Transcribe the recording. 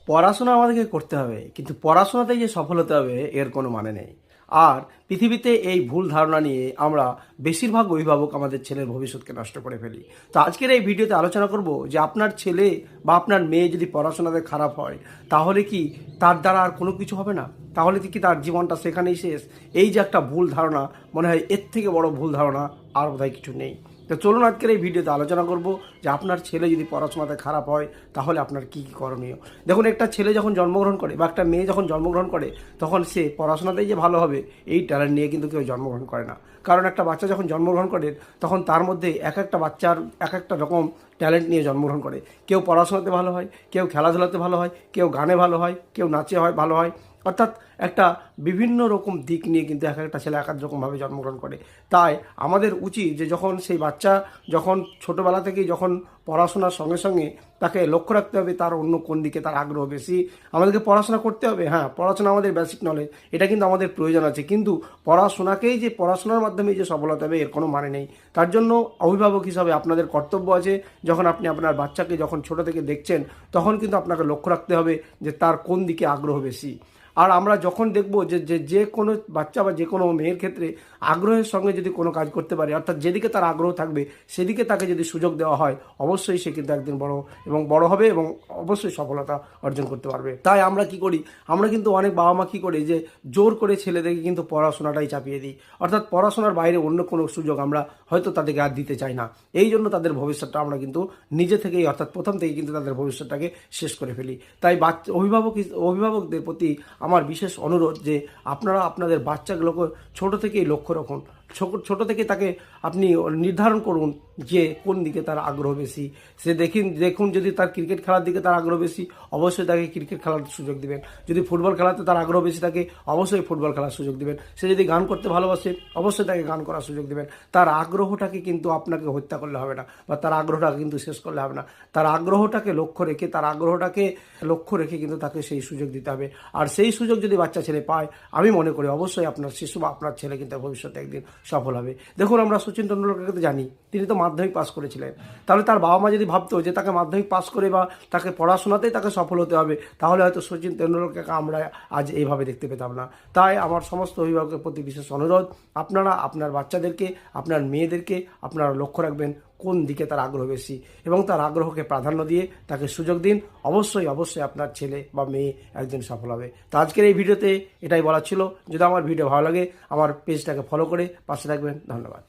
পড়াশোনা আমাদেরকে করতে হবে, কিন্তু পড়াশোনাতেই যে সফল হতে হবে এর কোনো মানে নেই। আর পৃথিবীতে এই ভুল ধারণা নিয়ে আমরা বেশিরভাগ অভিভাবক আমাদের ছেলের ভবিষ্যৎকে নষ্ট করে ফেলি। তো আজকের এই ভিডিওতে আলোচনা করব যে আপনার ছেলে বা আপনার মেয়ে যদি পড়াশোনাতে খারাপ হয় তাহলে কি তার দ্বারা আর কোনো কিছু হবে না? তাহলে কি তার জীবনটা সেখানেই শেষ? এই যে একটা ভুল ধারণা, মনে হয় এর থেকে বড় ভুল ধারণা আর বোধহয় কিছু নেই। তো চলুন আজকের এই ভিডিওতে আলোচনা করব যে আপনার ছেলে যদি পড়াশোনাতে খারাপ হয় তাহলে আপনার কী কী করণীয়। দেখুন, একটা ছেলে যখন জন্মগ্রহণ করে বা একটা মেয়ে যখন জন্মগ্রহণ করে তখন সে পড়াশোনাতেই যে ভালো হবে এই ট্যালেন্ট নিয়ে কিন্তু কেউ জন্মগ্রহণ করে না। কারণ একটা বাচ্চা যখন জন্মগ্রহণ করে তখন তার মধ্যে এক একটা বাচ্চার এক একটা রকম ট্যালেন্ট নিয়ে জন্মগ্রহণ করে। কেউ পড়াশোনাতে ভালো হয়, কেউ খেলাধুলাতে ভালো হয়, কেউ গানে ভালো হয়, কেউ নাচে ভালো হয়। অর্থাৎ একটা বিভিন্ন রকম দিক নিয়ে কিন্তু এক একটা ছেলে এক এক রকমভাবে জন্মগ্রহণ করে। তাই আমাদের উচিত যে যখন সেই বাচ্চা যখন ছোটোবেলা থেকেই যখন পড়াশোনার সঙ্গে সঙ্গে তাকে লক্ষ্য রাখতে হবে তার অন্য কোন দিকে তার আগ্রহ বেশি। আমাদেরকে পড়াশোনা করতে হবে, হ্যাঁ, পড়াশোনা আমাদের বেসিক নলেজ, এটা কিন্তু আমাদের প্রয়োজন আছে, কিন্তু পড়াশোনাকেই যে পড়াশোনার মাধ্যমেই যে সফলতা হবে এর কোনো মানে নেই। তার জন্য অভিভাবক হিসাবে আপনাদের কর্তব্য আছে, যখন আপনি আপনার বাচ্চাকে যখন ছোটো থেকে দেখছেন তখন কিন্তু আপনাকে লক্ষ্য রাখতে হবে যে তার কোন দিকে আগ্রহ বেশি। আর আমরা যখন দেখব যে যে যে কোনো বাচ্চা বা যে কোনো মেয়ের ক্ষেত্রে আগ্রহের সঙ্গে যদি কোনো কাজ করতে পারে, অর্থাৎ যেদিকে তার আগ্রহ থাকবে সেদিকে তাকে যদি সুযোগ দেওয়া হয় অবশ্যই সে কিন্তু একদিন বড় হবে এবং অবশ্যই সফলতা অর্জন করতে পারবে। তাই আমরা কি করি, আমরা কিন্তু অনেক বাবা মা কী করি যে জোর করে ছেলেদেরকে কিন্তু পড়াশোনাটাই চাপিয়ে দিই, অর্থাৎ পড়াশোনার বাইরে অন্য কোনো সুযোগ আমরা হয়তো তাদেরকে আর দিতে চাই না। এই জন্য তাদের ভবিষ্যৎটা আমরা কিন্তু নিজে থেকেই অর্থাৎ প্রথম থেকেই কিন্তু তাদের ভবিষ্যৎটাকে শেষ করে ফেলি। তাই অভিভাবকদের প্রতি আমার বিশেষ অনুরোধ যে আপনারা আপনাদের বাচ্চাগুলোকে ছোট থেকেই লক্ষ্য রাখুন, ছোট থেকে তাকে আপনি নির্ধারণ করুন যে কোন দিকে তার আগ্রহ বেশি। সে দেখুন যদি তার ক্রিকেট খেলার দিকে তার আগ্রহ বেশি অবশ্যই তাকে ক্রিকেট খেলার সুযোগ দিবেন। যদি ফুটবল খেলাতে তার আগ্রহ বেশি থাকে অবশ্যই ফুটবল খেলার সুযোগ দিবেন। সে যদি গান করতে ভালোবাসে অবশ্যই তাকে গান করার সুযোগ দিবেন। তার আগ্রহটাকে কিন্তু আপনাকে হত্যা করলে হবে না, বা তার আগ্রহটাকে কিন্তু শেষ করলে হবে না। তার আগ্রহটাকে লক্ষ্য রেখে কিন্তু তাকে সেই সুযোগ দিতে হবে। আর সেই সুযোগ যদি বাচ্চা ছেলে পায় আমি মনে করি অবশ্যই আপনার শিশু বা আপনার ছেলে কিন্তু ভবিষ্যতে একদিন সফল হবে। দেখুন, আমরা সচিন তেন্ডুলকরকে তো জানি, তিনি তো মাধ্যমিক পাস করেছিলেন। তাহলে তার বাবা মা যদি ভাবতো যে তাকে মাধ্যমিক পাস করে বা তাকে পড়াশোনাতেই তাকে সফল হতে হবে তাহলে হয়তো সচিন তেন্ডুলকরকে আমরা আজ এইভাবে দেখতে পেতাম না। তাই আমার সমস্ত অভিভাবকের প্রতি বিশেষ অনুরোধ, আপনারা আপনার বাচ্চাদেরকে, আপনার মেয়েদেরকে আপনারা লক্ষ্য রাখবেন কোন দিকে তার আগ্রহ বেশি এবং তার আগ্রহকে প্রাধান্য দিয়ে তাকে সুযোগ দিন। অবশ্যই আপনার ছেলে বা মেয়ে একদিন সফল হবে। তো আজকের এই ভিডিওতে এটাই বলার ছিল। যদি আমার ভিডিও ভালো লাগে আমার পেজটাকে ফলো করে পাশে রাখবেন। ধন্যবাদ।